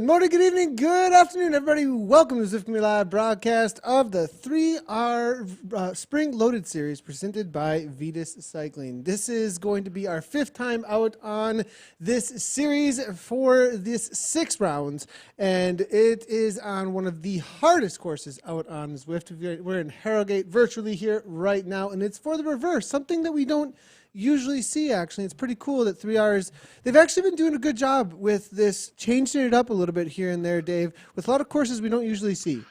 morning, good evening, good afternoon, everybody. Welcome to Zwift Live broadcast of the 3R Spring Loaded Series presented by Vitus Cycling. This is going to be our fifth time out on this series for this 6 rounds, and it is on one of the hardest courses out on Zwift. We're in Harrogate virtually here right now, and it's for the reverse, something that we don't usually see. Actually, it's pretty cool that 3Rs, they've actually been doing a good job with this, changing it up a little bit here and there, Dave, with a lot of courses we don't usually see.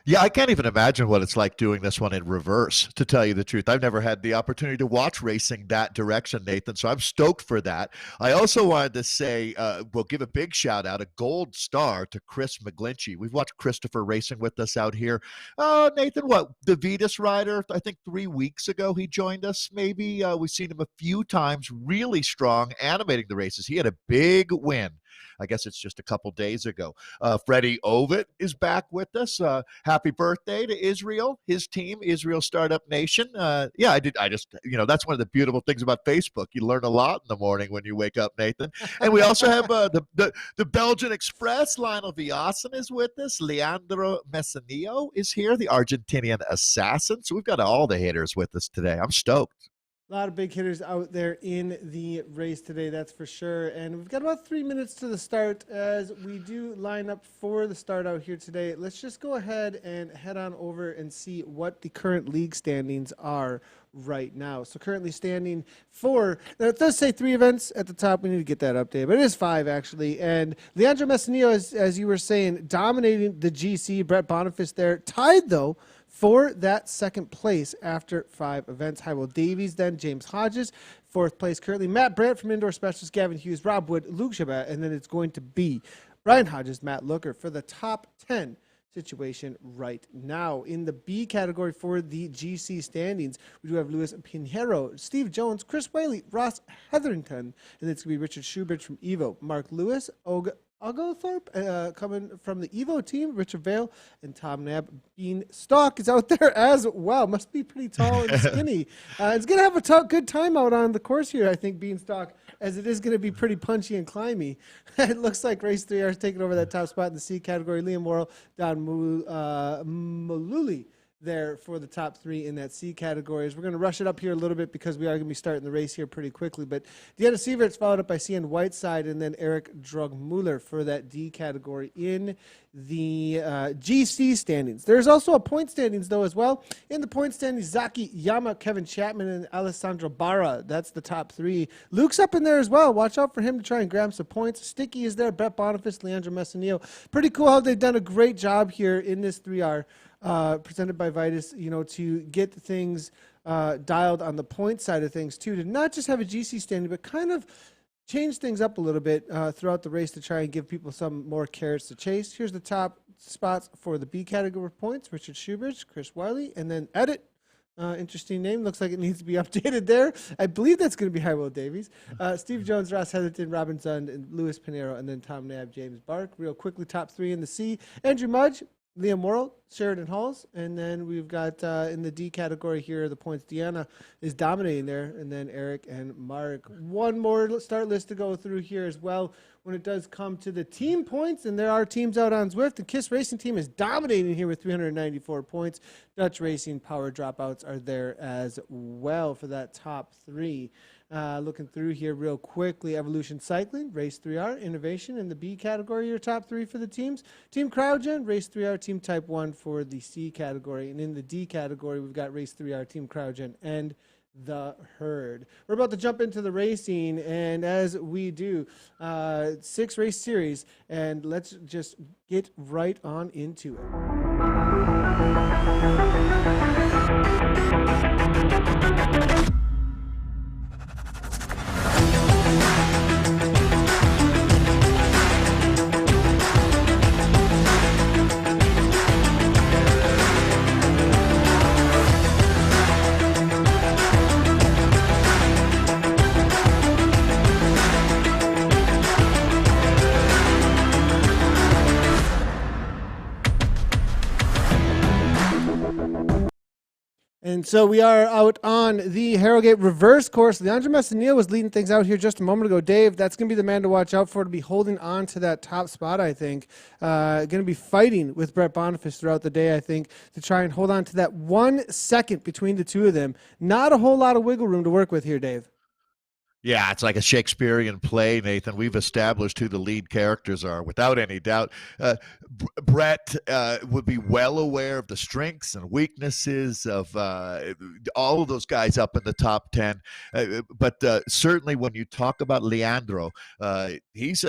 Yeah, I can't even imagine what it's like doing this one in reverse, to tell you the truth. I've never had the opportunity to watch racing that direction, Nathan, so I'm stoked for that. I also wanted to say, we'll give a big shout out, a gold star to Chris McGlinchey. We've watched Christopher racing with us out here. Nathan, the Vitus rider, I think 3 weeks ago he joined us, maybe. We've seen him a few times, really strong, animating the races. He had a big win. I guess it's just a couple days ago. Freddie Ovitt is back with us. Happy birthday to Israel, his team, Israel Startup Nation. Yeah, I just, that's one of the beautiful things about Facebook. You learn a lot in the morning when you wake up, Nathan. And we also have the Belgian Express. Lionel Viasen is with us. Leandro Messinillo is here, the Argentinian assassin. So we've got all the hitters with us today. I'm stoked. A lot of big hitters out there in the race today, that's for sure. And we've got about 3 minutes to the start as we do line up for the start out here today. Let's just go ahead and head on over and see what the current league standings are right now. So currently standing for, it does say 3 events at the top. We need to get that updated, but it is 5 actually. And Leandro Messinillo, as you were saying, dominating the GC. Brett Boniface there, tied though for that second place after 5 events. Hywell Davies then, James Hodges, 4th place currently. Matt Brandt from Indoor Specialist, Gavin Hughes, Rob Wood, Luke Chabat, and then it's going to be Ryan Hodges, Matt Looker for the top 10 situation right now. In the B category for the GC standings, we do have Luis Pinheiro, Steve Jones, Chris Whaley, Ross Hetherington, and then it's going to be Richard Schubert from Evo, Mark Lewis, Oglethorpe coming from the Evo team, Richard Vale, and Tom Nab. Beanstalk is out there as well. Must be pretty tall and skinny. It's going to have a good time out on the course here, I think, Beanstalk, as it is going to be pretty punchy and climby. It looks like Race 3R is taking over that top spot in the C category. Liam Worrell, Don Maluli there for the top 3 in that C categories. We're going to rush it up here a little bit because we are going to be starting the race here pretty quickly. But Deanna Sievert's followed up by CN Whiteside and then Eric Drugmuller for that D category in the GC standings. There's also a point standings though as well. In the point standings, Zaki Yama, Kevin Chapman, and Alessandro Barra. That's the top 3. Luke's up in there as well. Watch out for him to try and grab some points. Sticky is there, Brett Boniface, Leandro Messinillo. Pretty cool how they've done a great job here in this 3R. Presented by Vitus, to get things dialed on the point side of things too, to not just have a GC standing, but kind of change things up a little bit throughout the race to try and give people some more carrots to chase. Here's the top spots for the B category points: Richard Schubert, Chris Wiley, and then Edit. Interesting name. Looks like it needs to be updated there. I believe that's going to be Hywell Davies. Steve Jones, Ross Heatherton, Robin Zund, and Louis Pinheiro, and then Tom Nab, James Bark. Real quickly, top 3 in the C: Andrew Mudge, Liam Worrell, Sheridan Halls, and then we've got in the D category here, the points, Deanna is dominating there, and then Eric and Mark. One more start list to go through here as well when it does come to the team points, and there are teams out on Zwift. The KISS Racing team is dominating here with 394 points. Dutch Racing Power Dropouts are there as well for that top 3. Looking through here real quickly, Evolution Cycling, Race 3R, Innovation in the B category, your top 3 for the teams. Team CrowdGen, Race 3R, Team Type 1 for the C category. And in the D category, we've got Race 3R, Team CrowdGen, and the Herd. We're about to jump into the racing, and as we do, 6 race series, and let's just get right on into it. And so we are out on the Harrogate reverse course. Leandro Messinil was leading things out here just a moment ago. Dave, that's going to be the man to watch out for, to be holding on to that top spot, I think. Going to be fighting with Brett Boniface throughout the day, I think, to try and hold on to that 1 second between the two of them. Not a whole lot of wiggle room to work with here, Dave. Yeah, it's like a Shakespearean play, Nathan. We've established who the lead characters are without any doubt. Brett would be well aware of the strengths and weaknesses of all of those guys up in the top 10. But certainly when you talk about Leandro, he's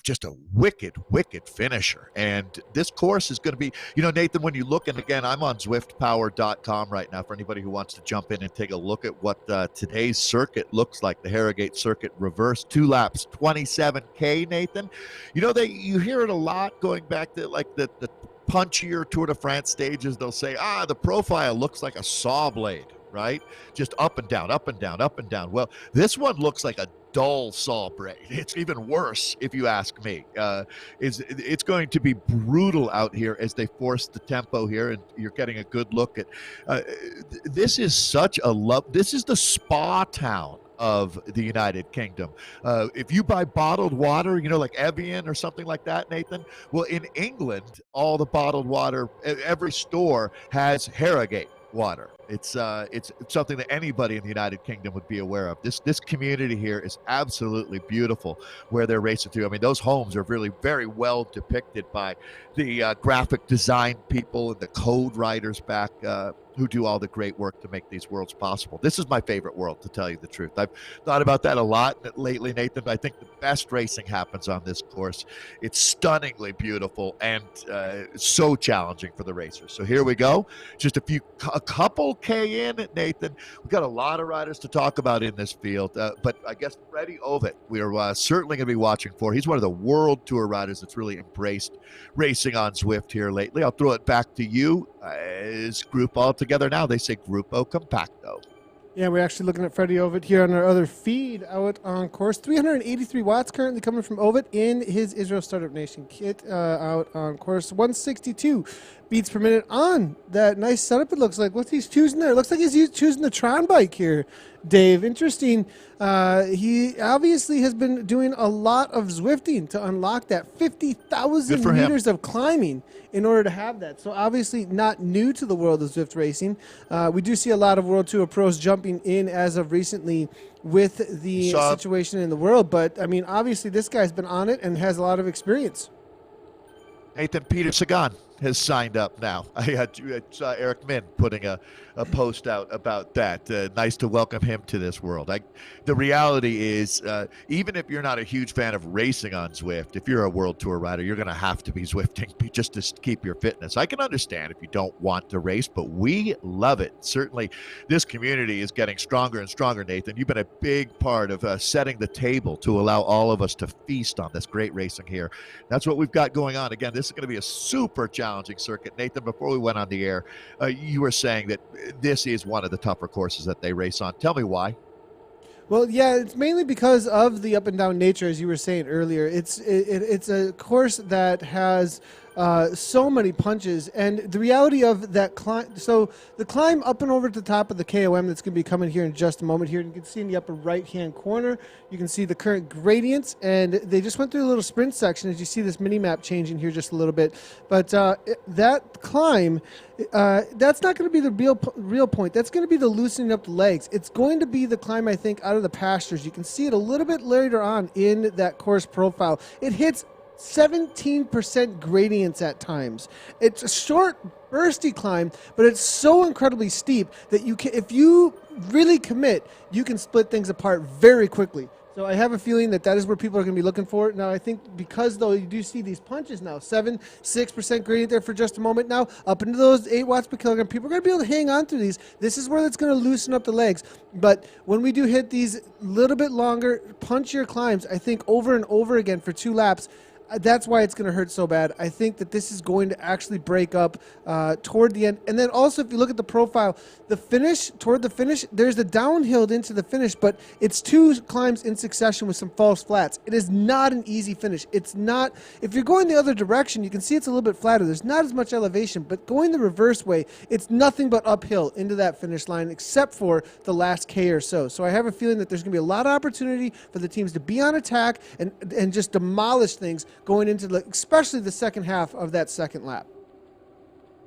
just a wicked, wicked finisher. And this course is going to be, Nathan, when you look, and again, I'm on ZwiftPower.com right now for anybody who wants to jump in and take a look at what today's circuit looks like, the Harrogate Circuit reverse, 2 laps, 27K, Nathan. You hear it a lot going back to like the punchier Tour de France stages. They'll say, the profile looks like a saw blade, right? Just up and down, up and down, up and down. Well, this one looks like a dull saw blade. It's even worse, if you ask me. It's going to be brutal out here as they force the tempo here, and you're getting a good look at. This is such a love. This is the spa town of the United Kingdom. If you buy bottled water, like Evian or something like that, Nathan, well, in England, all the bottled water, every store has Harrogate water. It's something that anybody in the United Kingdom would be aware of. This community here is absolutely beautiful where they're racing through. I mean, those homes are really very well depicted by the graphic design people and the code writers back who do all the great work to make these worlds possible. This is my favorite world, to tell you the truth. I've thought about that a lot lately, Nathan, but I think the best racing happens on this course. It's stunningly beautiful and so challenging for the racers. So here we go. Just a couple K in, Nathan. We've got a lot of riders to talk about in this field, but I guess Freddie Ovitt, we're certainly going to be watching for. He's one of the World Tour riders that's really embraced racing on Zwift here lately. I'll throw it back to you. Is group all together now? They say Grupo Compacto. Yeah, we're actually looking at Freddie Ovitt here on our other feed out on course. 383 watts currently coming from Ovitt in his Israel Startup Nation kit out on course. 162 beats per minute on that nice setup, it looks like. What's he's choosing there? It looks like he's choosing the Tron bike here, Dave. Interesting. He obviously has been doing a lot of Zwifting to unlock that 50,000 meters of climbing in order to have that. So obviously not new to the world of Zwift racing. We do see a lot of World Tour pros jumping in as of recently with the situation in the world. But, I mean, obviously this guy's been on it and has a lot of experience. Nathan Peter Sagan has signed up now. I saw Eric Min putting a post out about that. Nice to welcome him to this world. The reality is, even if you're not a huge fan of racing on Zwift, if you're a World Tour rider, you're going to have to be Zwifting just to keep your fitness. I can understand if you don't want to race, but we love it. Certainly, this community is getting stronger and stronger, Nathan. You've been a big part of setting the table to allow all of us to feast on this great racing here. That's what we've got going on. Again, this is going to be a super challenging circuit. Nathan, before we went on the air, you were saying that this is one of the tougher courses that they race on. Tell me why. Well, yeah, it's mainly because of the up and down nature, as you were saying earlier. It's a course that has so many punches, and the reality of that climb. So the climb up and over to the top of the KOM that's going to be coming here in just a moment. Here, you can see in the upper right-hand corner, you can see the current gradients, and they just went through a little sprint section as you see this mini map changing here just a little bit. But that climb, that's not going to be the real point. That's going to be the loosening up the legs. It's going to be the climb, I think, out of the pastures. You can see it a little bit later on in that course profile. It hits 17% gradients at times. It's a short, bursty climb, but it's so incredibly steep that you can, if you really commit, you can split things apart very quickly. So I have a feeling that is where people are going to be looking for it. Now, I think because, though, you do see these punches now, 6% gradient there for just a moment now, up into those 8 watts per kilogram, people are going to be able to hang on through these. This is where it's going to loosen up the legs. But when we do hit these little bit longer, punchier climbs, I think over and over again for 2 laps, that's why it's going to hurt so bad. I think that this is going to actually break up toward the end. And then also, if you look at the profile, toward the finish, there's the downhill into the finish, but it's 2 climbs in succession with some false flats. It is not an easy finish. It's not, if you're going the other direction, you can see it's a little bit flatter. There's not as much elevation, but going the reverse way, it's nothing but uphill into that finish line, except for the last K or so. So I have a feeling that there's going to be a lot of opportunity for the teams to be on attack and just demolish things going into especially the second half of that second lap.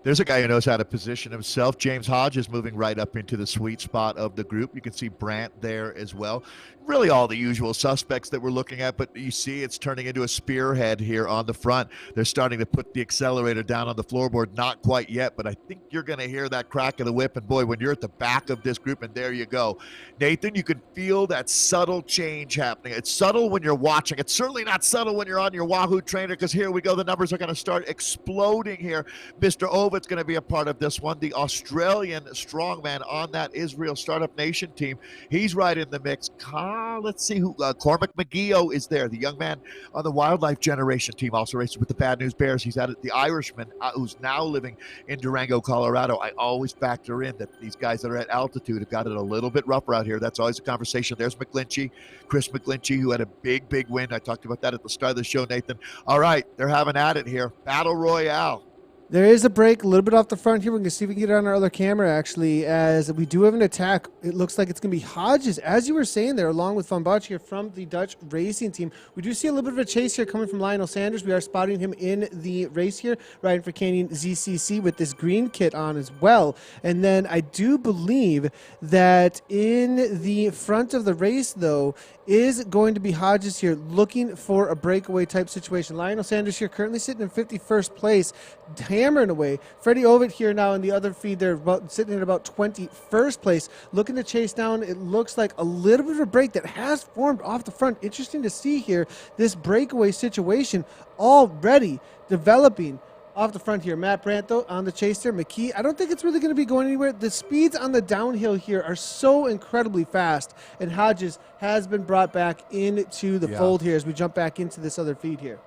There's a guy who knows how to position himself. James Hodge is moving right up into the sweet spot of the group. You can see Brandt there as well. Really all the usual suspects that we're looking at, but you see it's turning into a spearhead here on the front. They're starting to put the accelerator down on the floorboard. Not quite yet, but I think you're going to hear that crack of the whip. And boy, when you're at the back of this group, and there you go. Nathan, you can feel that subtle change happening. It's subtle when you're watching. It's certainly not subtle when you're on your Wahoo trainer, because here we go. The numbers are going to start exploding here. Mr. Ovid's going to be a part of this one. The Australian strongman on that Israel Startup Nation team. He's right in the mix. Let's see who. Cormac McGeough is there. The young man on the Wildlife Generation team, also races with the Bad News Bears. He's at it. The Irishman, who's now living in Durango, Colorado. I always factor in that these guys that are at altitude have got it a little bit rougher out here. That's always a conversation. There's McGlinchey, Chris McGlinchey, who had a big win. I talked about that at the start of the show, Nathan. All right, they're having at it here. Battle Royale. There is a break a little bit off the front here. We can see if we can get it on our other camera, actually, as we do have an attack. It looks like it's going to be Hodges, as you were saying there, along with Van Bach here from the Dutch racing team. We do see a little bit of a chase here coming from Lionel Sanders. We are spotting him in the race here, riding for Canyon ZCC with this green kit on as well. And then I do believe that in the front of the race, though, is going to be Hodges here looking for a breakaway type situation. Lionel Sanders here currently sitting in 51st place, hammering away. Freddie Ovid here now in the other feed there, sitting at about 21st place, looking to chase down. It looks like a little bit of a break that has formed off the front. Interesting to see here this breakaway situation already developing off the front here. Matt Brandt, though, on the chase there. McKee, I don't think it's really going to be going anywhere. The speeds on the downhill here are so incredibly fast, and Hodges has been brought back into the fold here as we jump back into this other feed here.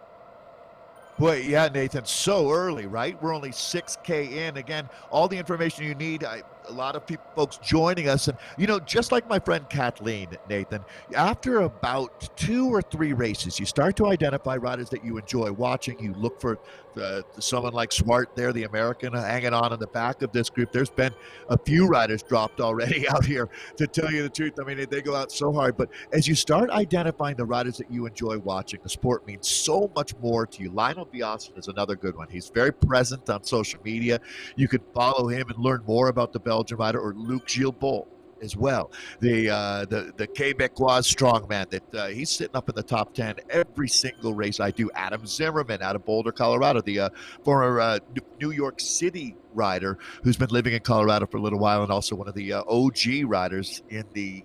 Boy, yeah, Nathan, so early, right? We're only 6K in. Again, all the information you need. A lot of folks joining us. And, just like my friend Kathleen, Nathan, after about 2 or 3 races, you start to identify riders that you enjoy watching. You look for someone like Swart there, the American, hanging on in the back of this group. There's been a few riders dropped already out here, to tell you the truth. I mean, they go out so hard. But as you start identifying the riders that you enjoy watching, the sport means so much more to you. Lionel Biasson is another good one. He's very present on social media. You can follow him and learn more about the Belgian rider, or Luc Gilles as well. The Quebecois strongman that he's sitting up in the top 10 every single race I do. Adam Zimmerman out of Boulder, Colorado, the former New York City rider who's been living in Colorado for a little while, and also one of the OG riders in the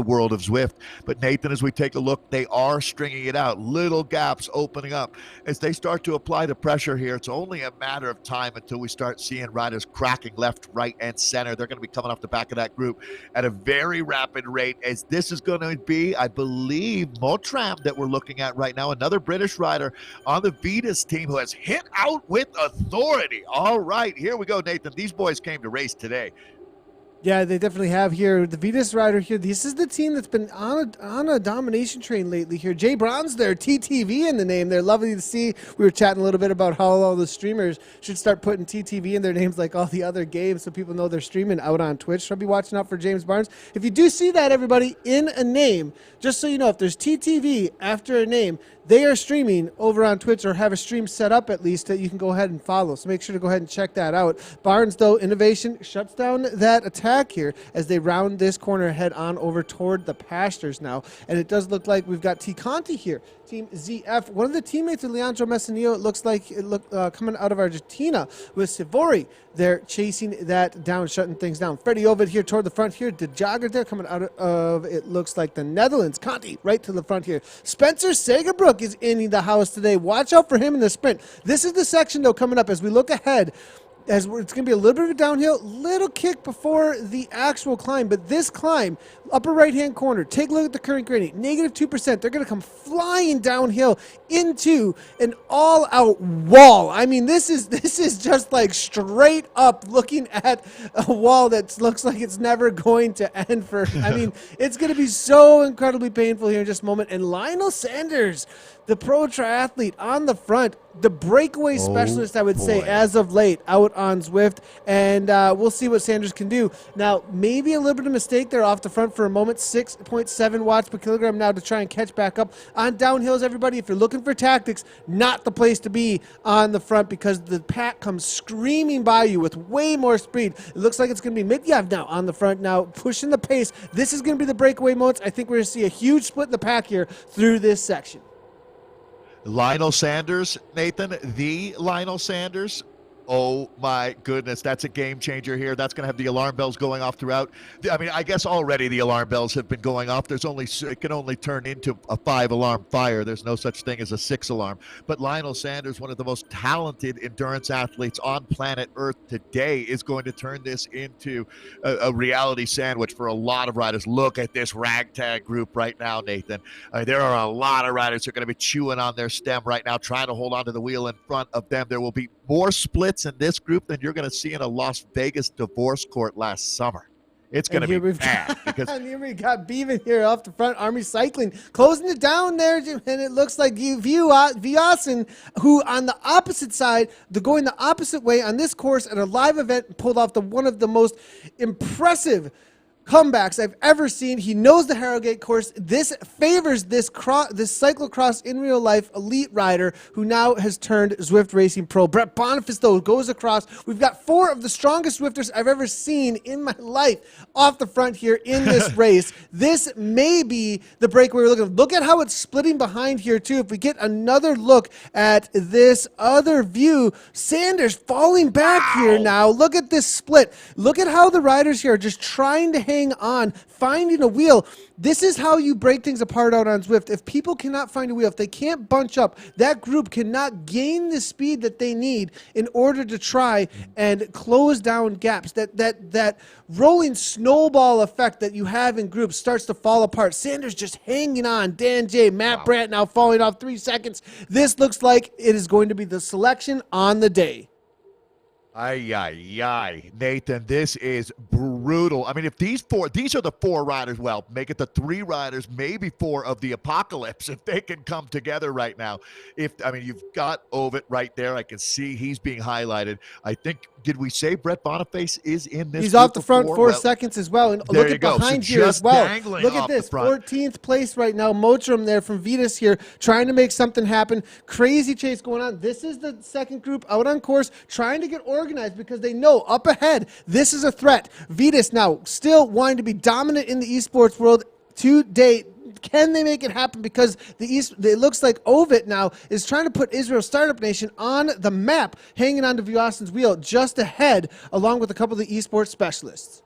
world of Zwift. But Nathan, as we take a look, they are stringing it out. Little gaps opening up. As they start to apply the pressure here, it's only a matter of time until we start seeing riders cracking left, right, and center. They're going to be coming off the back of that group at a very rapid rate, as this is going to be, I believe, Motram that we're looking at right now, another British rider on the Vitus team who has hit out with authority. All right, here we go, Nathan. These boys came to race today. Yeah, they definitely have here. The Vitus rider here, this is the team that's been on a domination train lately here. Jay Braun's there, TTV in the name. They're lovely to see. We were chatting a little bit about how all the streamers should start putting TTV in their names like all the other games, so people know they're streaming out on Twitch. So I'll be watching out for James Barnes. If you do see that, everybody, in a name, just so you know, if there's TTV after a name, they are streaming over on Twitch, or have a stream set up at least that you can go ahead and follow. So make sure to go ahead and check that out. Barnes, though, innovation shuts down that attack here as they round this corner, head on over toward the pastures now. And it does look like we've got T. Conti here, Team ZF. One of the teammates of Leandro Messinillo, it looks like coming out of Argentina with Sivori. They're chasing that down, shutting things down. Freddie Ovid here toward the front here. De Jagger there coming out of, it looks like, the Netherlands. Conti right to the front here. Spencer Sagerbrook is in the house today. Watch out for him in the sprint. This is the section, though, coming up as we look ahead As it's going to be a little bit of a downhill, little kick before the actual climb. But this climb, upper right-hand corner, take a look at the current gradient, -2%. They're going to come flying downhill into an all-out wall. I mean, this is just like straight up looking at a wall that looks like it's never going to end. I mean, it's going to be so incredibly painful here in just a moment. And Lionel Sanders, the pro triathlete on the front, the breakaway specialist, I would say, as of late, out on Zwift. And we'll see what Sanders can do. Now, maybe a little bit of mistake there off the front for a moment. 6.7 watts per kilogram now to try and catch back up. On downhills, everybody, if you're looking for tactics, not the place to be on the front because the pack comes screaming by you with way more speed. It looks like it's going to be Mityav now on the front now, pushing the pace. This is going to be the breakaway moments. I think we're going to see a huge split in the pack here through this section. Lionel Sanders, Nathan, the Lionel Sanders. Oh my goodness, that's a game changer here. That's going to have the alarm bells going off throughout. I mean, I guess already the alarm bells have been going off. It can only turn into a 5-alarm fire. There's no such thing as a 6-alarm. But Lionel Sanders, one of the most talented endurance athletes on planet Earth today, is going to turn this into a reality sandwich for a lot of riders. Look at this ragtag group right now, Nathan. There are a lot of riders who are going to be chewing on their stem right now, trying to hold onto the wheel in front of them. There will be more splits in this group than you're going to see in a Las Vegas divorce court last summer. It's going to be bad. And here we got Bevan here off the front, Army Cycling, closing it down there, and it looks like Viasen, who on the opposite side, going the opposite way on this course at a live event, pulled off one of the most impressive comebacks I've ever seen. He knows the Harrogate course. This favors this cyclocross in real life elite rider who now has turned Zwift Racing pro. Brett Boniface, though, goes across. We've got 4 of the strongest Zwifters I've ever seen in my life off the front here in this race. This may be the breakaway we're looking at. Look at how it's splitting behind here, too. If we get another look at this other view, Sanders falling back here now. Look at this split. Look at how the riders here are just trying to hang on, finding a wheel. This is how you break things apart out on Zwift. If people cannot find a wheel, if they can't bunch up, that group cannot gain the speed that they need in order to try and close down gaps. That rolling snowball effect that you have in groups starts to fall apart. Sanders just hanging on. Dan J, Matt Brandt now falling off 3 seconds. This looks like it is going to be the selection on the day. Nathan, this is brutal. I mean, if these are the 4 riders, well, make it the 3 riders, maybe 4 of the apocalypse, if they can come together right now. You've got Ovid right there. I can see he's being highlighted. I think, did we say Brett Boniface is in this? He's off the front 4 seconds as well. And look at behind here as well. Look at this, 14th place right now. Motram there from Vitus here, trying to make something happen. Crazy chase going on. This is the second group out on course, trying to get organized because they know up ahead this is a threat. Vitus now still wanting to be dominant in the esports world to date. Can they make it happen? Because it looks like Ovid now is trying to put Israel Startup Nation on the map, hanging on to Vyasen's wheel just ahead, along with a couple of the esports specialists.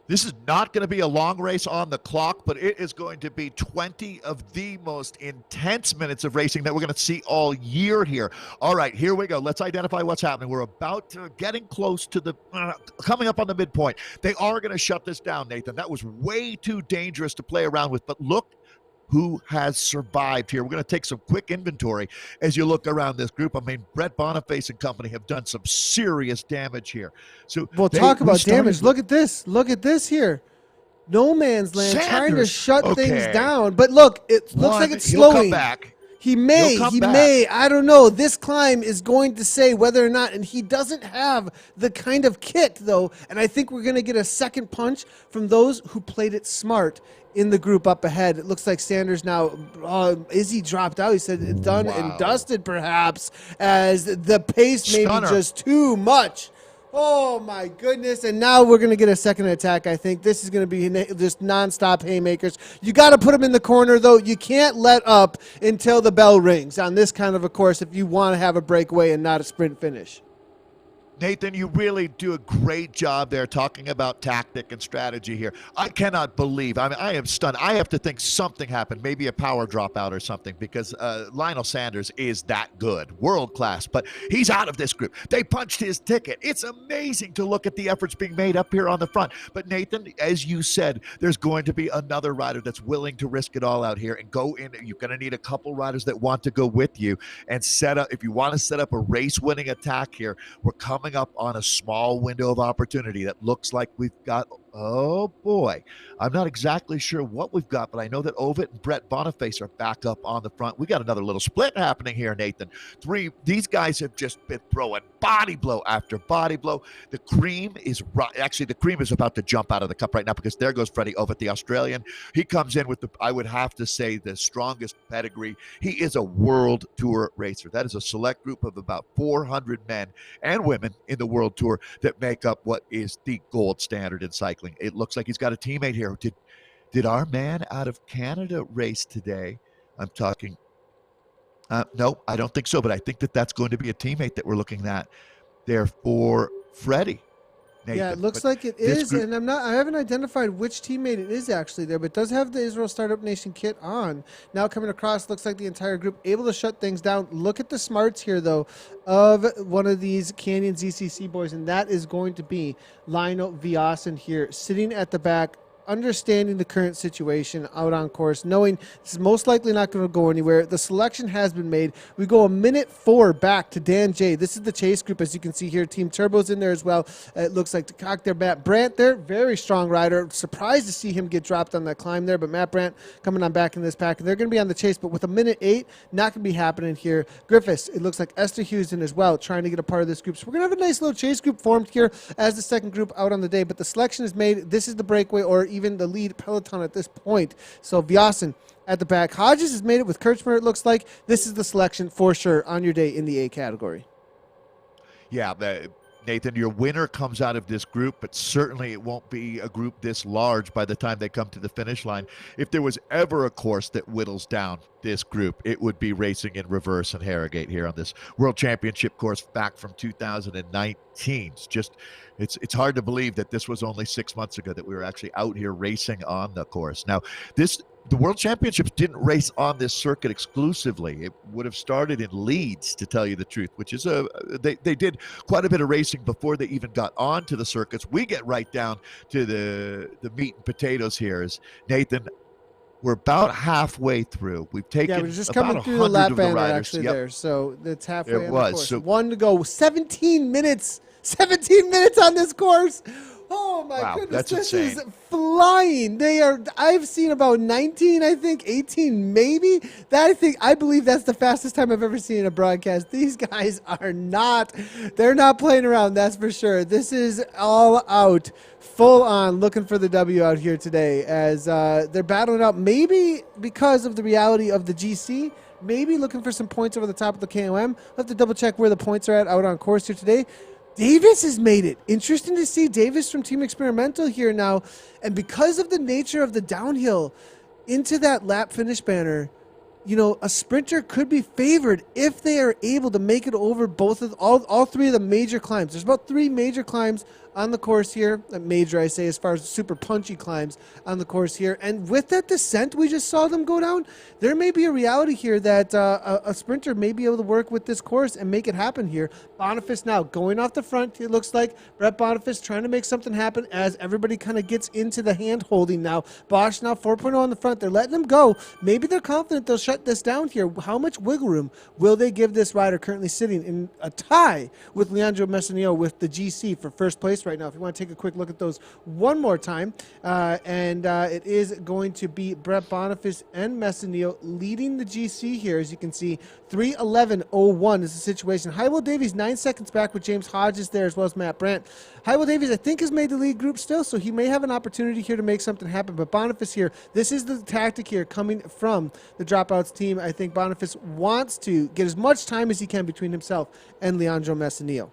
This is not going to be a long race on the clock, but it is going to be 20 of the most intense minutes of racing that we're going to see all year here. All right, here we go. Let's identify what's happening. We're about to getting close to the coming up on the midpoint. They are going to shut this down, Nathan. That was way too dangerous to play around with, but look who has survived here. We're going to take some quick inventory as you look around this group. I mean, Brett Boniface and company have done some serious damage here. So we'll talk about damage. Look at this. Look at this here. No man's land, Sanders trying to shut things down. But look, it looks like it's slowing. He'll come back. He may. I don't know. This climb is going to say whether or not, and he doesn't have the kind of kit, though, and I think we're going to get a second punch from those who played it smart in the group up ahead. It looks like Sanders now, Izzy dropped out. He said it's done and dusted, perhaps, as the pace may be just too much. Oh, my goodness. And now we're going to get a second attack, I think. This is going to be just nonstop haymakers. You got to put them in the corner, though. You can't let up until the bell rings on this kind of a course if you want to have a breakaway and not a sprint finish. Nathan, you really do a great job there talking about tactic and strategy here. I cannot believe, I am stunned. I have to think something happened, maybe a power dropout or something, because Lionel Sanders is that good, world class, but he's out of this group. They punched his ticket. It's amazing to look at the efforts being made up here on the front. But Nathan, as you said, there's going to be another rider that's willing to risk it all out here and go in. You're going to need a couple riders that want to go with you and set up, if you want to set up a race-winning attack here, we're coming up on a small window of opportunity that looks like we've got, oh boy, I'm not exactly sure what we've got, but I know that Ovid and Brett Boniface are back up on the front. We got another little split happening here, Nathan. These guys have just been throwing body blow after body blow. The cream is about to jump out of the cup right now, because there goes Freddie Ovid, the Australian. He comes in with I would have to say, the strongest pedigree. He is a world tour racer. That is a select group of about 400 men and women in the world tour that make up what is the gold standard in cycling. It looks like he's got a teammate here. Did our man out of Canada race today? I'm talking. No, I don't think so, but I think that's going to be a teammate that we're looking at there for Freddie. Nathan. Yeah, it looks like it is, and I haven't identified which teammate it is actually there, but it does have the Israel Startup Nation kit on. Now coming across, looks like the entire group able to shut things down. Look at the smarts here, though, of one of these Canyon ZCC boys, and that is going to be Lionel Viasen here, sitting at the back, understanding the current situation out on course, knowing this is most likely not going to go anywhere. The selection has been made. We go a minute 4 back to Dan J. This is the chase group, as you can see here. Team Turbo's in there as well. It looks like to cock their Matt Brandt there. Very strong rider. Surprised to see him get dropped on that climb there, but Matt Brandt coming on back in this pack. They're going to be on the chase, but with a minute 8, not going to be happening here. Griffiths, it looks like Esther Houston as well, trying to get a part of this group. So we're going to have a nice little chase group formed here as the second group out on the day, but the selection is made. This is the breakaway, or even the lead peloton at this point. So Viasen at the back. Hodges has made it with Kirchner, it looks like. This is the selection for sure on your day in the A category. Yeah, Nathan, your winner comes out of this group, but certainly it won't be a group this large by the time they come to the finish line. If there was ever a course that whittles down this group, it would be racing in reverse in Harrogate here on this World Championship course back from 2019. It's hard to believe that this was only 6 months ago that we were actually out here racing on the course. Now, the World Championships didn't race on this circuit exclusively. It would have started in Leeds, to tell you the truth, which is they did quite a bit of racing before they even got onto the circuits. We get right down to the meat and potatoes here. Is Nathan, we're about halfway through. We've taken we're just coming through the lap band actually there. So that's halfway on the course. So, 1 to go. 17 minutes. 17 minutes on this course. Oh my goodness, this is flying. I've seen about 19, I think, 18 maybe. I believe that's the fastest time I've ever seen a broadcast. These guys they're not playing around, that's for sure. This is all out, full on, looking for the W out here today as they're battling out, maybe because of the reality of the GC, maybe looking for some points over the top of the KOM. I'll have to double check where the points are at out on course here today. Davis has made it. Interesting to see Davis from Team Experimental here now. And because of the nature of the downhill into that lap finish banner, a sprinter could be favored if they are able to make it over all 3 of the major climbs. There's about 3 major climbs on the course here. Major, I say, as far as super punchy climbs on the course here. And with that descent we just saw them go down, there may be a reality here that a sprinter may be able to work with this course and make it happen here. Boniface now going off the front, it looks like. Brett Boniface trying to make something happen as everybody kind of gets into the hand holding now. Bosch now 4.0 on the front. They're letting them go. Maybe they're confident they'll shut this down here. How much wiggle room will they give this rider currently sitting in a tie with Leandro Messineo with the GC for first place right now? If you want to take a quick look at those one more time, it is going to be Brett Boniface and Messineo leading the GC here. As you can see, 3:11.01 is the situation. Will Davies 9 seconds back with James Hodges there, as well as Matt Brandt. Will Davies, I think, has made the lead group still, so he may have an opportunity here to make something happen. But Boniface here, this is the tactic here coming from the Dropouts team. I think Boniface wants to get as much time as he can between himself and Leandro Messineo.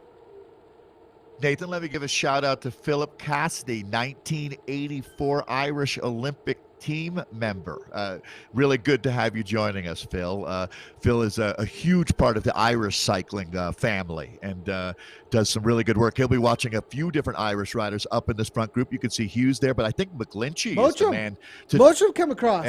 Nathan, let me give a shout out to Philip Cassidy, 1984 Irish Olympic team member. Really good to have you joining us, Phil. Phil is a huge part of the Irish cycling family and does some really good work. He'll be watching a few different Irish riders up in this front group. You can see Hughes there, but I think McGlinchey is the man to Mottram come across.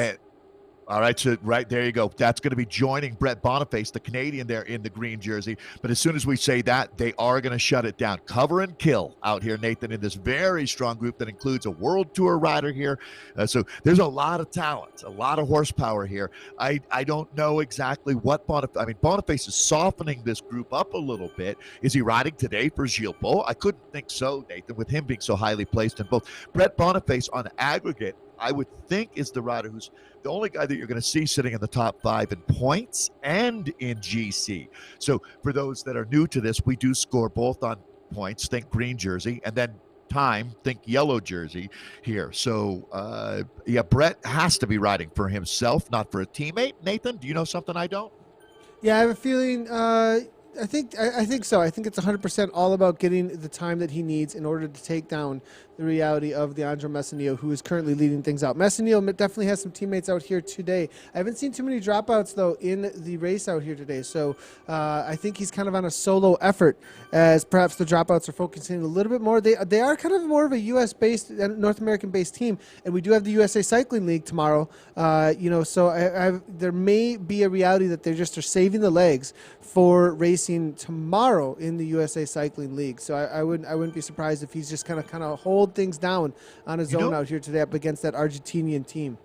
All right, so right there you go. That's going to be joining Brett Boniface, the Canadian there in the green jersey. But as soon as we say that, they are going to shut it down. Cover and kill out here, Nathan, in this very strong group that includes a World Tour rider here. So there's a lot of talent, a lot of horsepower here. I don't know exactly what Boniface. I mean, Boniface is softening this group up a little bit. Is he riding today for Gilles Beau? I couldn't think so, Nathan, with him being so highly placed in both. Brett Boniface on aggregate, I would think, is the rider who's the only guy that you're going to see sitting in the top 5 in points and in GC. So for those that are new to this, we do score both on points, think green jersey, and then time, think yellow jersey here. So, yeah, Brett has to be riding for himself, not for a teammate. Nathan, do you know something I don't? Yeah, I have a feeling. I think so. I think it's 100% all about getting the time that he needs in order to take down the reality of the Andro Messineo, who is currently leading things out. Messineo definitely has some teammates out here today. I haven't seen too many dropouts, though, in the race out here today. So I think he's kind of on a solo effort, as perhaps the dropouts are focusing a little bit more. They are kind of more of a U.S.-based, North American-based team, and we do have the USA Cycling League tomorrow. So there may be a reality that they just are saving the legs for racing tomorrow in the USA Cycling League. So I wouldn't be surprised if he's just kind of hold things down on his own out here today up against that Argentinian team.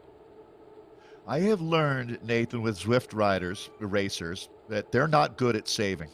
I have learned, Nathan, with Zwift racers, that they're not good at saving.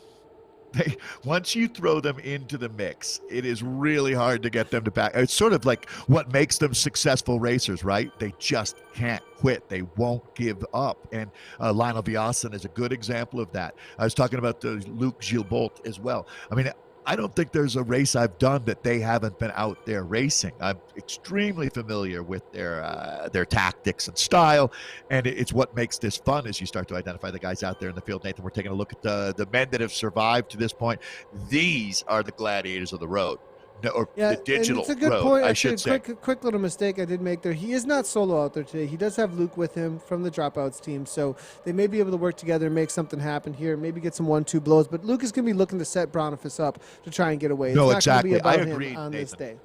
Once you throw them into the mix, it is really hard to get them to back. It's sort of like what makes them successful racers, right? They just can't quit. They won't give up. And Lionel Viasen is a good example of that. I was talking about Luc Gilbolt as well. I mean, I don't think there's a race I've done that they haven't been out there racing. I'm extremely familiar with their tactics and style, and it's what makes this fun as you start to identify the guys out there in the field. Nathan, we're taking a look at the men that have survived to this point. These are the gladiators of the road. The digital it's a good road, point. I should say. Quick little mistake I did make there. He is not solo out there today. He does have Luke with him from the dropouts team, so they may be able to work together and make something happen here, maybe get some 1-2 blows. But Luke is going to be looking to set Boniface up to try and get away. No, it's not exactly. Be about I agree, him on Nathan. this day.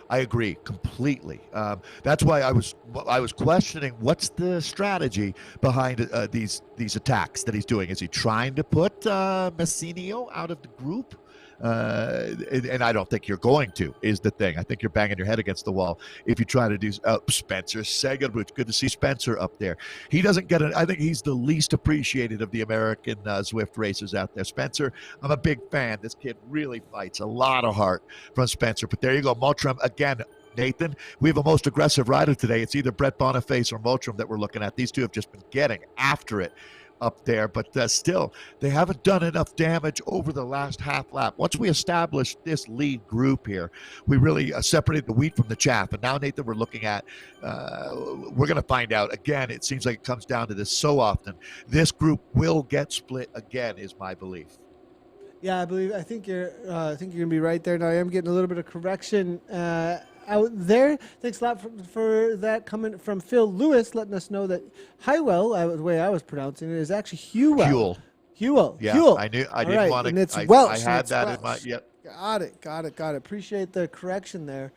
I agree completely. That's why I was questioning what's the strategy behind these attacks that he's doing. Is he trying to put Messineo out of the group? And I don't think you're going to, is the thing. I think you're banging your head against the wall if you try to do Spencer Segelbruch. Good to see Spencer up there. He doesn't get it. I think he's the least appreciated of the American Zwift racers out there. Spencer, I'm a big fan. This kid really fights. A lot of heart from Spencer. But there you go. Mottram again. Nathan, we have a most aggressive rider today. It's either Brett Boniface or Mottram that we're looking at. These two have just been getting after it up there, but still, they haven't done enough damage over the last half lap. Once we establish this lead group here, we really separated the wheat from the chaff. And now, Nathan, we're looking at, we're going to find out. Again, it seems like it comes down to this so often. This group will get split again, is my belief. Yeah, I think you're going to be right there. Now I am getting a little bit of correction out there. Thanks a lot for that coming from Phil Lewis, letting us know that Hywell, the way I was pronouncing it, is actually Hewell. Hewell. Yeah, Hewell. I knew. I didn't want to. And it's Welsh. I had that in my. Yep. Got it. Appreciate the correction there.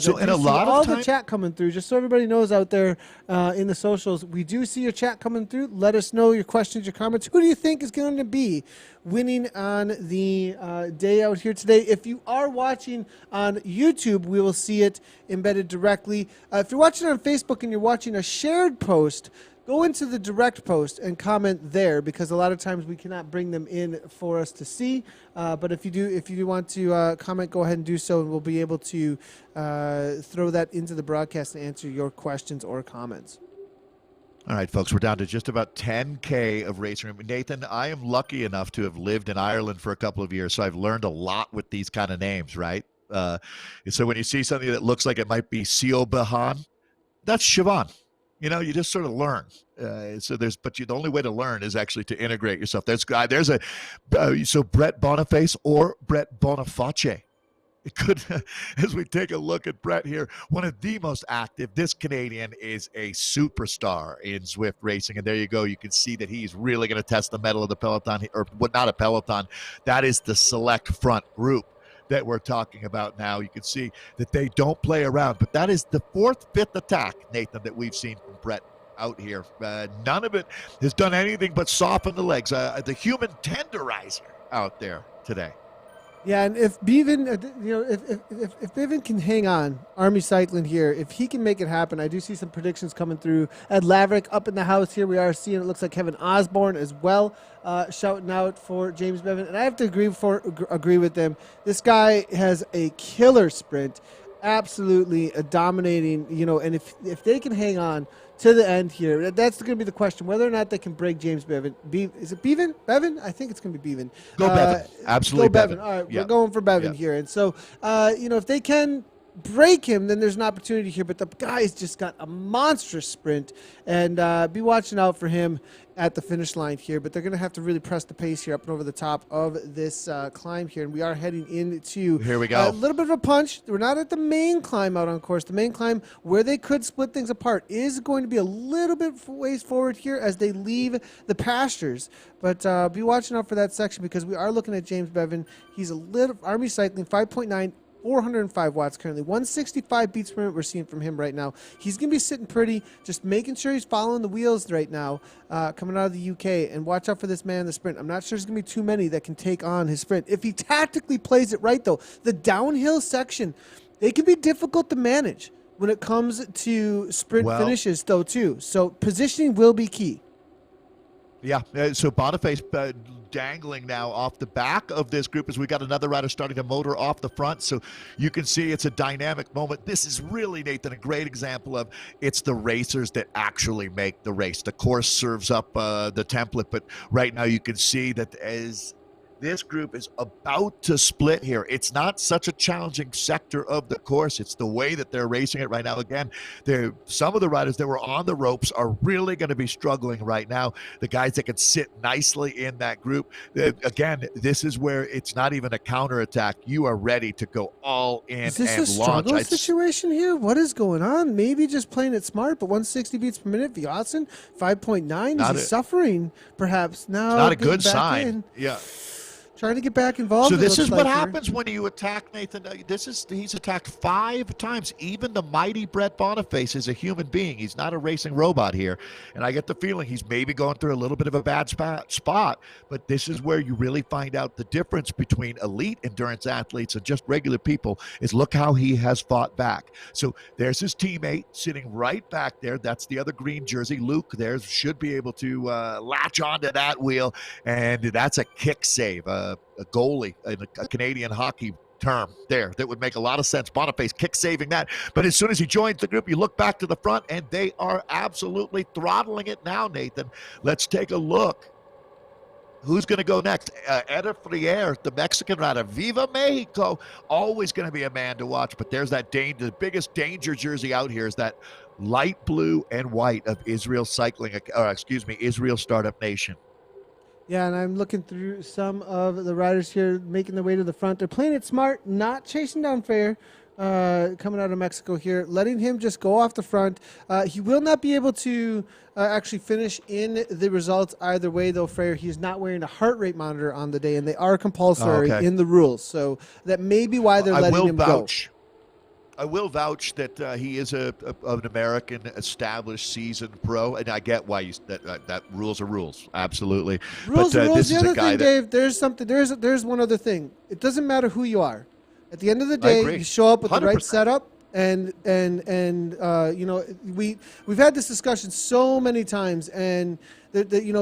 So, and a lot all of the chat coming through, just so everybody knows out there in the socials, we do see your chat coming through. Let us know your questions, your comments. Who do you think is going to be winning on the day out here today? If you are watching on YouTube, we will see it embedded directly. If you're watching on Facebook and you're watching a shared post, go into the direct post and comment there, because a lot of times we cannot bring them in for us to see. But if you do want to comment, go ahead and do so, and we'll be able to throw that into the broadcast and answer your questions or comments. All right, folks, we're down to just about 10K of racing. Nathan, I am lucky enough to have lived in Ireland for a couple of years, so I've learned a lot with these kind of names, right? So when you see something that looks like it might be Siobhan, that's Siobhan. You know, you just sort of learn. The only way to learn is actually to integrate yourself. So Brett Boniface or Brett Boniface. it could, as we take a look at Brett here, one of the most active. This Canadian is a superstar in Zwift racing. And there you go. You can see that he's really going to test the mettle of the peloton, or what, not a peloton. That is the select front group that we're talking about now. You can see that they don't play around, but that is the fourth, fifth attack, Nathan, that we've seen from Brett out here. None of it has done anything but soften the legs. The human tenderizer out there today. Yeah, and if Bevan, if Bevan can hang on, Army Cycling here, if he can make it happen, I do see some predictions coming through. Ed Laverick up in the house here. We are seeing, it looks like Kevin Osborne as well, shouting out for James Bevan. And I have to agree with them. This guy has a killer sprint, absolutely dominating, and if they can hang on to the end here, that's going to be the question, whether or not they can break James Bevan. Is it Bevan? Bevan? I think it's going to be Bevan. Go Bevan. Absolutely go Bevan. Bevan. All right, Yep. we're going for Bevan Yep. here. And so, if they can break him, then there's an opportunity here. But the guy's just got a monstrous sprint, and be watching out for him at the finish line here. But they're going to have to really press the pace here up and over the top of this climb here. And we are heading into Here we go. a little bit of a punch. We're not at the main climb out on course. The main climb, where they could split things apart, is going to be a little bit ways forward here as they leave the pastures. But be watching out for that section, because we are looking at James Bevan. He's a little Army Cycling, 5.9. 405 watts currently. 165 beats per minute we're seeing from him right now. He's going to be sitting pretty, just making sure he's following the wheels right now, coming out of the UK. And watch out for this man in the sprint. I'm not sure there's going to be too many that can take on his sprint. If he tactically plays it right, though, the downhill section, it can be difficult to manage when it comes to sprint finishes, though, too. So positioning will be key. Yeah, so Boniface dangling now off the back of this group as we got another rider starting to motor off the front. So you can see it's a dynamic moment. This is really, Nathan, a great example of it's the racers that actually make the race. The course serves up the template, but right now you can see that as this group is about to split here. It's not such a challenging sector of the course. It's the way that they're racing it right now. Again, some of the riders that were on the ropes are really going to be struggling right now. The guys that can sit nicely in that group. Again, this is where it's not even a counterattack. You are ready to go all in and launch. Is this a struggle situation here? What is going on? Maybe just playing it smart, but 160 beats per minute. Vyotsin, 5.9. Is he suffering, perhaps? Now, it's not a good sign. Yeah. Trying to get back involved. So this is what happens when you attack, Nathan. He's attacked 5 times. Even the mighty Brett Boniface is a human being. He's not a racing robot here. And I get the feeling he's maybe going through a little bit of a bad spot. But this is where you really find out the difference between elite endurance athletes and just regular people is look how he has fought back. So there's his teammate sitting right back there. That's the other green jersey. Luke there should be able to latch onto that wheel. And that's a kick save. A goalie in a Canadian hockey term there that would make a lot of sense. Boniface kick saving that, but as soon as he joins the group, you look back to the front and they are absolutely throttling it now, Nathan. Let's take a look. Who's going to go next? Eder Frier, the Mexican rider. Viva Mexico. Always going to be a man to watch, but there's that the biggest danger jersey out here is that light blue and white of Israel Cycling, Israel Startup Nation. Yeah, and I'm looking through some of the riders here making their way to the front. They're playing it smart, not chasing down Frere, coming out of Mexico here, letting him just go off the front. He will not be able to actually finish in the results either way, though, Frere. He's not wearing a heart rate monitor on the day, and they are compulsory in the rules. So that may be why they're letting him go. I will vouch that he is an American established seasoned pro, and I get why that rules are rules. Absolutely. Rules are rules. This the is other a guy thing, Dave, there's one other thing. It doesn't matter who you are. At the end of the day, you show up with 100%. The right setup, and we've had this discussion so many times, and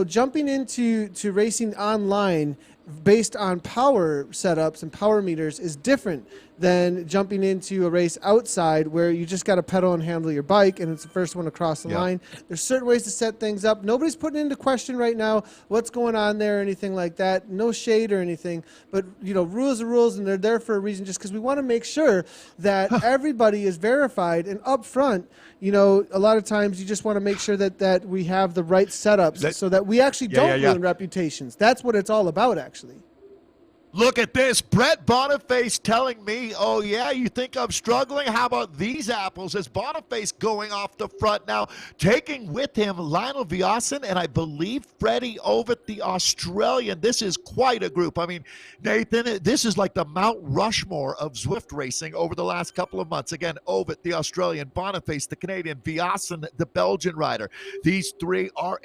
jumping into racing online based on power setups and power meters is different than jumping into a race outside where you just got to pedal and handle your bike and it's the first one across the line. There's certain ways to set things up. Nobody's putting into question right now what's going on there or anything like that. No shade or anything, but rules are rules and they're there for a reason, just because we want to make sure that everybody is verified and up front. A lot of times you just want to make sure that we have the right setups so that we actually don't ruin reputations. That's what it's all about, actually. Look at this. Brett Boniface telling me, oh, yeah, you think I'm struggling? How about these apples? As Boniface going off the front now, taking with him Lionel Viasen and I believe Freddie Ovett, the Australian. This is quite a group. I mean, Nathan, this is like the Mount Rushmore of Zwift racing over the last couple of months. Again, Ovett, the Australian, Boniface, the Canadian, Viasen, the Belgian rider. These three are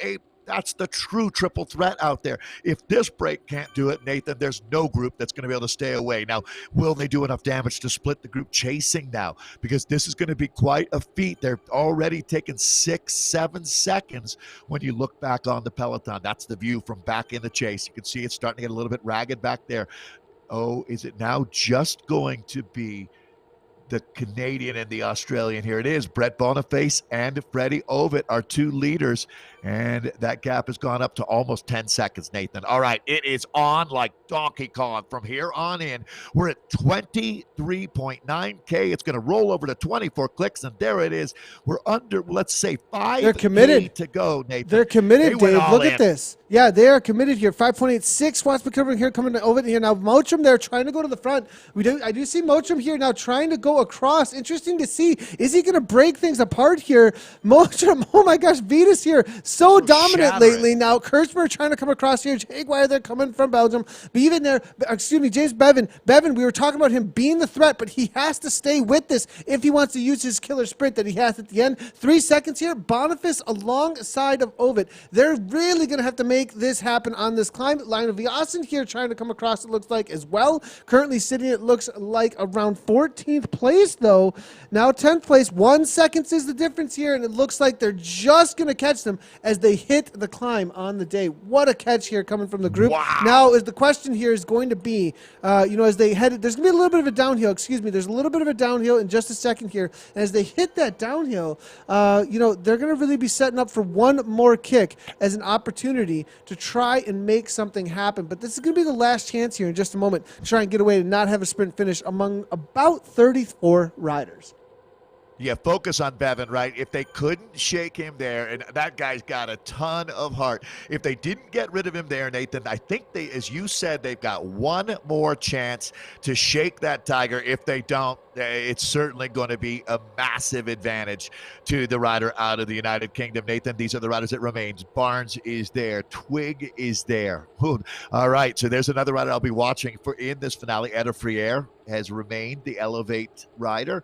that's the true triple threat out there. If this break can't do it, Nathan, there's no group that's going to be able to stay away. Now, will they do enough damage to split the group chasing now? Because this is going to be quite a feat. They're already taking 6-7 seconds when you look back on the peloton. That's the view from back in the chase. You can see it's starting to get a little bit ragged back there. Oh, is it now just going to be the Canadian and the Australian? Here it is. Brett Boniface and Freddie Ovett are two leaders, and that gap has gone up to almost 10 seconds, Nathan. All right, it is on like Donkey Kong from here on in. We're at 23.9K. It's going to roll over to 24 clicks, and there it is. We're under, let's say, 5 They're committed to go, Nathan. They're committed, Dave. Look in. at this. Yeah, they are committed here. 5.86 watts per kilometer here coming over here. Now, Mottram, they're trying to go to the front. I do see Mottram here now trying to go across. Interesting to see. Is he going to break things apart here? Mottram, oh my gosh, Vitus here. So dominant lately. Now, Kirchberg trying to come across here. Jaguar, they're coming from Belgium. But even there, excuse me, James Bevan. Bevan, we were talking about him being the threat, but he has to stay with this if he wants to use his killer sprint that he has at the end. 3 seconds here. Boniface alongside of Ovett. They're really going to have to make this happen on this climb. Lionel Viasen here trying to come across, it looks like, as well. Currently sitting, it looks like, around 14th place, though. Now 10th place. 1 second is the difference here, and it looks like they're just going to catch them as they hit the climb on the day. What a catch here coming from the group. Wow. Now, is the question here is going to be, as they head, there's going to be a little bit of a downhill, there's a little bit of a downhill in just a second here. And as they hit that downhill, they're going to really be setting up for one more kick as an opportunity to try and make something happen. But this is going to be the last chance here in just a moment to try and get away and not have a sprint finish among about 34 riders. Yeah, focus on Bevan, right? If they couldn't shake him there, and that guy's got a ton of heart. If they didn't get rid of him there, Nathan, I think they, as you said, they've got one more chance to shake that tiger. If they don't, it's certainly going to be a massive advantage to the rider out of the United Kingdom. Nathan, these are the riders that remains. Barnes is there. Twig is there. All right, so there's another rider I'll be watching for in this finale. Etta Friere has remained the Elevate rider.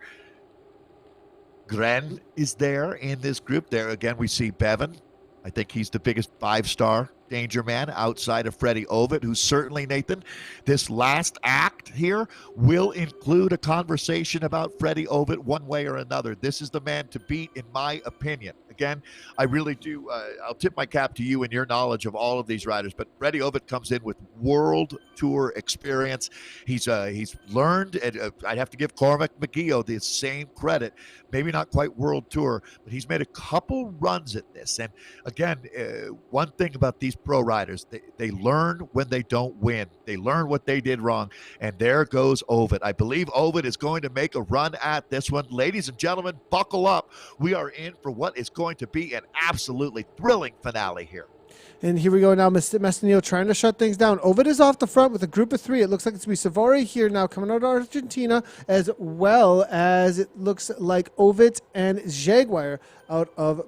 Gren is there in this group. There again, we see Bevan. I think he's the biggest 5-star danger man outside of Freddie Ovett, who's certainly, Nathan, this last act here will include a conversation about Freddie Ovett one way or another. This is the man to beat, in my opinion. Again, I really do. I'll tip my cap to you and your knowledge of all of these riders, but Freddie Ovett comes in with World Tour experience. He's learned, and I'd have to give Cormac McGee the same credit. Maybe not quite World Tour, but he's made a couple runs at this. And again, one thing about these pro riders, they learn when they don't win. They learn what they did wrong, and there goes Ovett. I believe Ovett is going to make a run at this one. Ladies and gentlemen, buckle up. We are in for what is going to be an absolutely thrilling finale here. And here we go now, Messineo trying to shut things down. Ovett is off the front with a group of 3. It looks like it's going to be Savori here now coming out of Argentina, as well as it looks like Ovett and Jaguar out of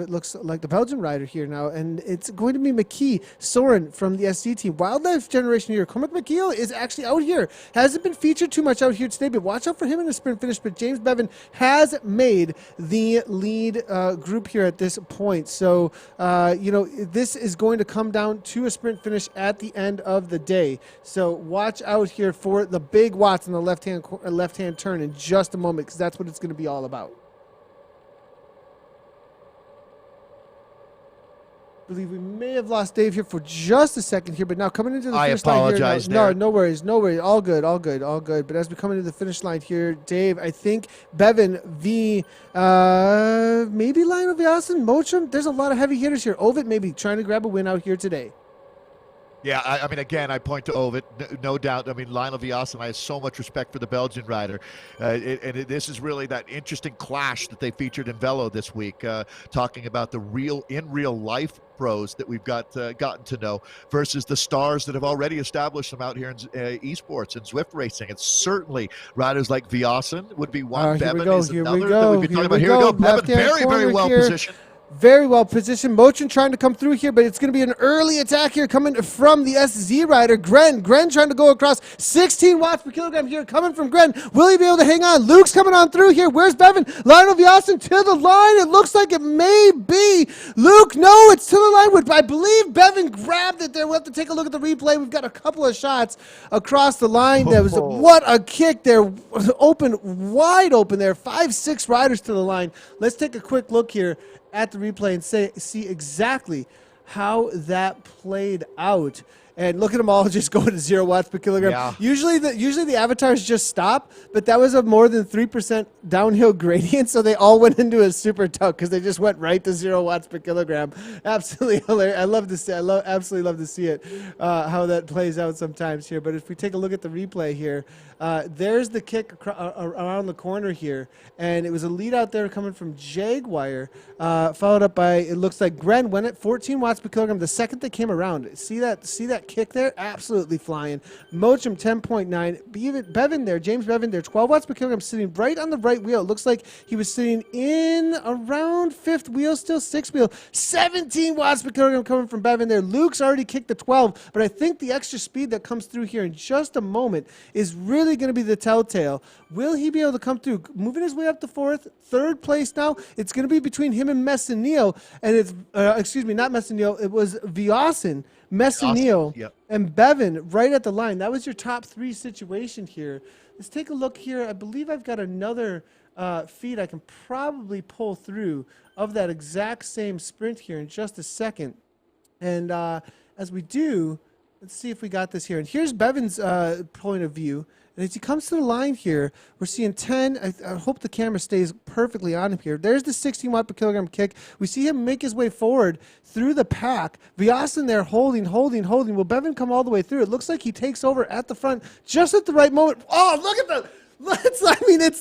it looks like the Belgian rider here now. And it's going to be McKee, Soren from the SD team. Wildlife Generation here. Cormac McGee is actually out here. Hasn't been featured too much out here today, but watch out for him in the sprint finish. But James Bevan has made the lead group here at this point. So, this is going to come down to a sprint finish at the end of the day. So watch out here for the big watts in the left-hand turn in just a moment, because that's what it's going to be all about. I believe we may have lost Dave here for just a second here, but now coming into the finish line here. I apologize. No worries. All good. But as we come into the finish line here, Dave, I think Bevan v. maybe Lionel Viasen, Mottram. There's a lot of heavy hitters here. Ovett maybe trying to grab a win out here today. Yeah, I mean, again, I point to Ovid, no doubt. I mean, Lionel Vias, and I have so much respect for the Belgian rider. This is really that interesting clash that they featured in Velo this week, talking about the in real life pros that we've gotten to know versus the stars that have already established them out here in esports and Zwift racing. It's certainly riders like Viasen would be one. Here we Bevan go. is Here we another that we've go. been Here talking about. we Here we go. go. Bevan, Left-hand very, very corner well here. positioned. Very well positioned. Motion trying to come through here, but it's going to be an early attack here coming from the SZ rider, Gren. Gren trying to go across 16 watts per kilogram here coming from Gren. Will he be able to hang on? Luke's coming on through here. Where's Bevan? Lionel Viasen to the line. It looks like it may be Luke. No, it's to the line. I believe Bevan grabbed it there. We'll have to take a look at the replay. We've got a couple of shots across the line. That was what a kick there. Open, wide open there. 5-6 riders to the line. Let's take a quick look here at the replay and see exactly how that played out. And look at them all just going to 0 watts per kilogram. Yeah. Usually the avatars just stop, but that was a more than 3% downhill gradient, so they all went into a super tuck because they just went right to 0 watts per kilogram. Absolutely hilarious. Absolutely love to see it, how that plays out sometimes here. But if we take a look at the replay here, there's the kick around the corner here, and it was a lead out there coming from Jaguar, followed up by, it looks like Gren went at 14 watts per kilogram the second they came around. See that kick there? Absolutely flying. Mochum 10.9. Bevan there, James Bevan there, 12 watts per kilogram, sitting right on the right wheel. It looks like he was sitting in around 5th wheel, still 6th wheel. 17 watts per kilogram coming from Bevan there. Luke's already kicked the 12, but I think the extra speed that comes through here in just a moment is really going to be the telltale. Will he be able to come through? Moving his way up to 4th, 3rd place now. It's going to be between him and Messineo, and it's, excuse me, not Messineo, it was Viasen, Messineo, Yep. and Bevan right at the line. That was your top 3 situation here. Let's take a look here. I believe I've got another feed I can probably pull through of that exact same sprint here in just a second. And as we do, let's see if we got this here. And here's Bevan's point of view. And as he comes to the line here, we're seeing 10. I hope the camera stays perfectly on him here. There's the 16 watt per kilogram kick. We see him make his way forward through the pack. Viasen there holding. Will Bevan come all the way through? It looks like he takes over at the front just at the right moment. Oh, look at the... It's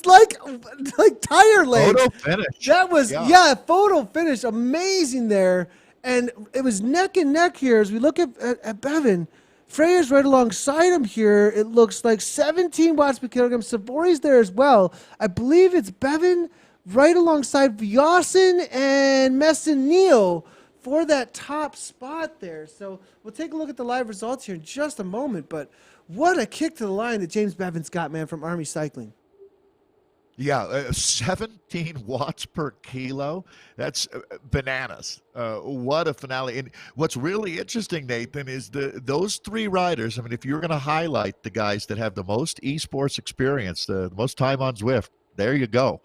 like tire legs. Photo finish. That was, photo finish. Amazing there. And it was neck and neck here as we look at Bevan. Freya's right alongside him here. It looks like 17 watts per kilogram. Savori's there as well. I believe it's Bevan right alongside Viasen and Messineo for that top spot there. So we'll take a look at the live results here in just a moment. But what a kick to the line that James Bevan's got, man, from Army Cycling. Yeah, 17 watts per kilo. That's bananas. What a finale. And what's really interesting, Nathan, is those 3 riders. I mean, if you're going to highlight the guys that have the most esports experience, the most time on Zwift, there you go.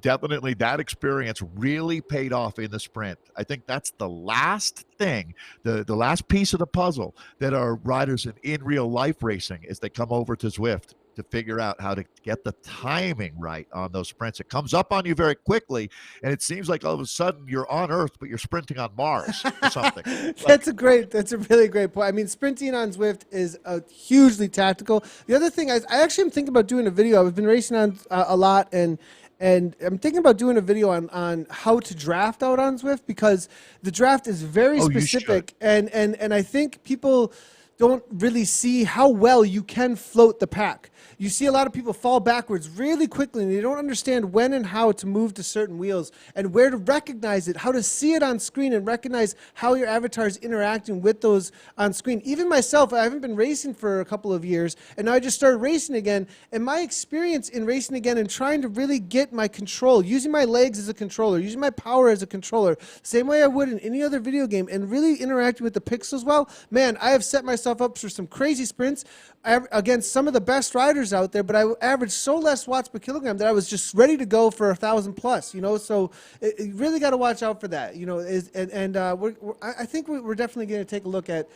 Definitely that experience really paid off in the sprint. I think that's the last thing, the last piece of the puzzle that our riders in real life racing as they come over to Zwift to figure out how to get the timing right on those sprints. It comes up on you very quickly, and it seems like all of a sudden you're on Earth, but you're sprinting on Mars or something. That's a really great point. I mean, sprinting on Zwift is hugely tactical. The other thing, I actually am thinking about doing a video. I've been racing on a lot, and I'm thinking about doing a video on how to draft out on Zwift, because the draft is very specific, and I think people don't really see how well you can float the pack. You see a lot of people fall backwards really quickly, and they don't understand when and how to move to certain wheels and where to recognize it, how to see it on screen and recognize how your avatar is interacting with those on screen. Even myself, I haven't been racing for a couple of years, and now I just started racing again. And my experience in racing again and trying to really get my control, using my legs as a controller, using my power as a controller, same way I would in any other video game, and really interacting with the pixels well, man, I have set myself up for some crazy sprints against some of the best riders out there, but I averaged so less watts per kilogram that I was just ready to go for 1,000 plus, you know. So you really got to watch out for that, you know. I think we're definitely going to take a look at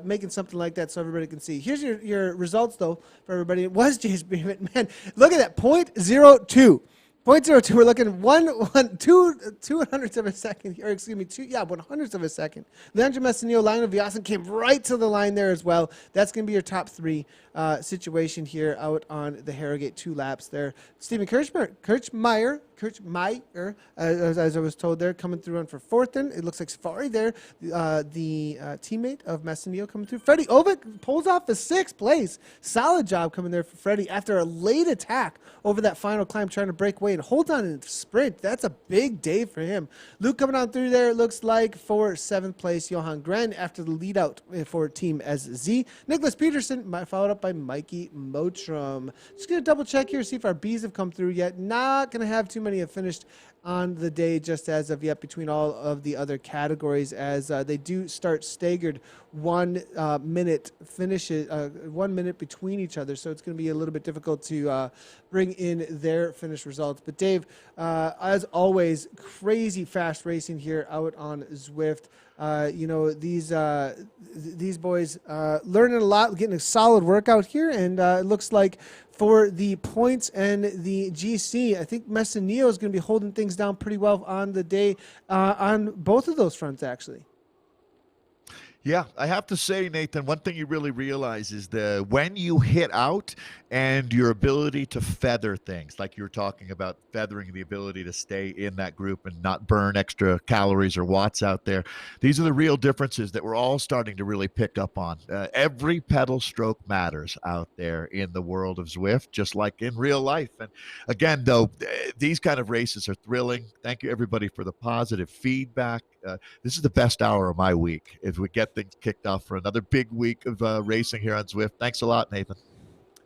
making something like that so everybody can see. Here's your results though for everybody. It was James Bevan. Man, look at that, .02. .02, we're looking two hundredths of a second, or excuse me, 100ths of a second. Leandro Messineo, Lionel Viasen came right to the line there as well. That's going to be your top three situation here out on the Harrogate 2 laps there. Stephen Kirchmeier, as I was told there, coming through on for fourth. And it looks like Safari there, the teammate of Messineo coming through. Freddie Ovick pulls off the 6th place. Solid job coming there for Freddie after a late attack over that final climb, trying to break away and hold on in the sprint. That's a big day for him. Luke coming on through there, it looks like, for 7th place. Johan Gren after the lead out for Team SZ. Nicholas Peterson followed up by Mikey Motrom. Just going to double check here, see if our Bs have come through yet. Not going to have too many have finished on the day just as of yet between all of the other categories, as they do start staggered 1 minute finishes, 1 minute between each other. So it's going to be a little bit difficult to bring in their finished results. But Dave, as always, crazy fast racing here out on Zwift. These boys learning a lot, getting a solid workout here, and it looks like for the points and the GC, I think Messineo is going to be holding things down pretty well on the day on both of those fronts, actually. Yeah, I have to say, Nathan, one thing you really realize is when you hit out and your ability to feather things, like you were talking about feathering the ability to stay in that group and not burn extra calories or watts out there. These are the real differences that we're all starting to really pick up on. Every pedal stroke matters out there in the world of Zwift, just like in real life. And again, though, these kind of races are thrilling. Thank you, everybody, for the positive feedback. This is the best hour of my week as we get things kicked off for another big week of racing here on Zwift. Thanks a lot, Nathan.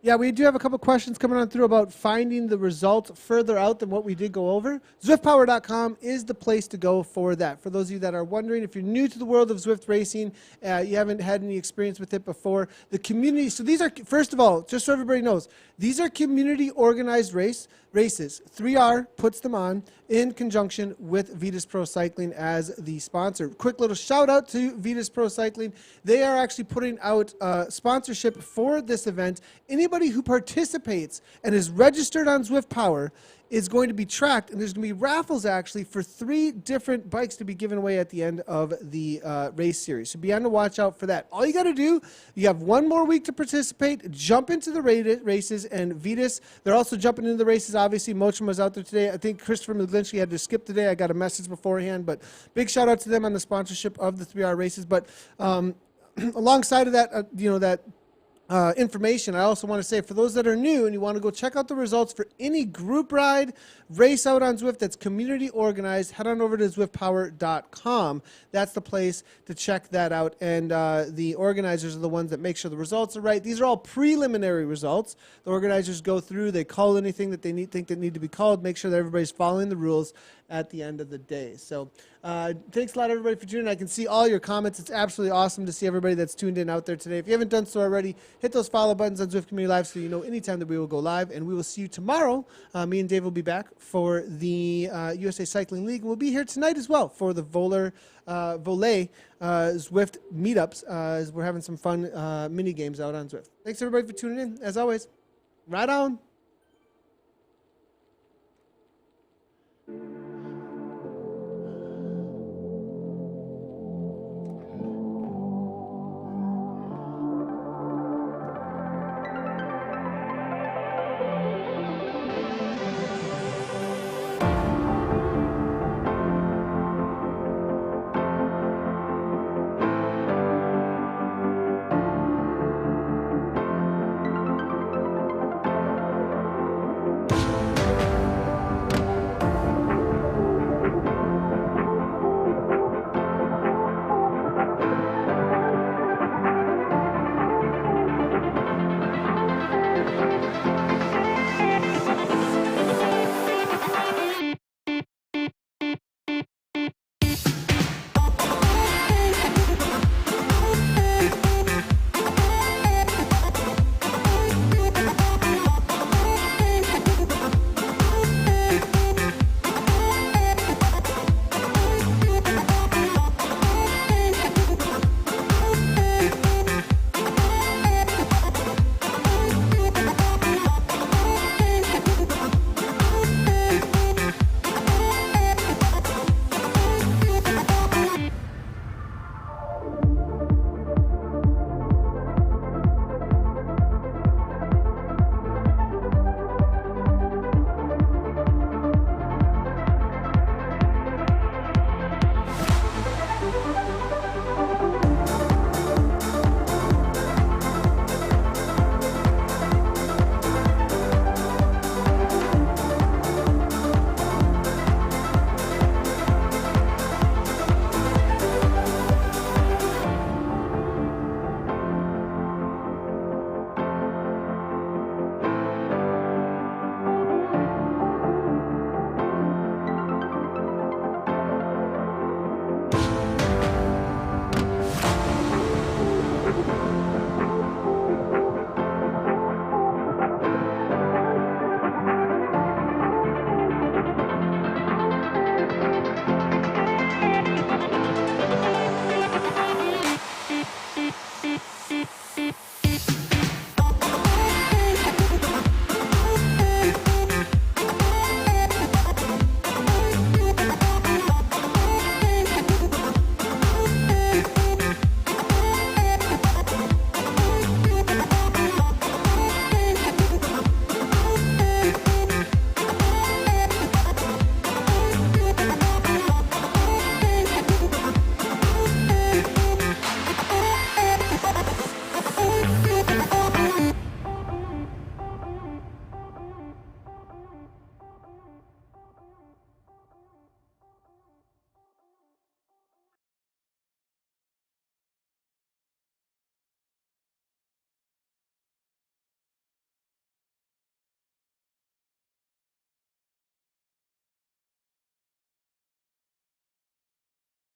Yeah, we do have a couple questions coming on through about finding the results further out than what we did go over. ZwiftPower.com is the place to go for that. For those of you that are wondering, if you're new to the world of Zwift racing, you haven't had any experience with it before, the community, so these are, first of all, just so everybody knows, these are community organized races. 3R puts them on in conjunction with Vitus Pro Cycling as the sponsor. Quick little shout out to Vitus Pro Cycling. They are actually putting out sponsorship for this event. Anybody who participates and is registered on Zwift Power is going to be tracked, and there's going to be raffles actually for 3 different bikes to be given away at the end of the race series. So be on the watch out for that. All you got to do, you have 1 more week to participate, jump into the races, and Vitus, they're also jumping into the races. Obviously, Mochum was out there today. I think Christopher McGlinchey had to skip today. I got a message beforehand, but big shout out to them on the sponsorship of the 3R races. But alongside of that, that information, I also want to say, for those that are new and you want to go check out the results for any group ride, race out on Zwift that's community organized, head on over to zwiftpower.com. That's the place to check that out. And the organizers are the ones that make sure the results are right. These are all preliminary results. The organizers go through, they call anything that they think that need to be called, make sure that everybody's following the rules at the end of the day. So thanks a lot, everybody, for tuning in. I can see all your comments. It's absolutely awesome to see everybody that's tuned in out there today. If you haven't done so already, hit those follow buttons on Zwift Community Live so you know anytime that we will go live. And we will see you tomorrow. Me and Dave will be back for the USA Cycling League. And we'll be here tonight as well for the Volley Zwift meetups as we're having some fun mini games out on Zwift. Thanks, everybody, for tuning in. As always, ride on.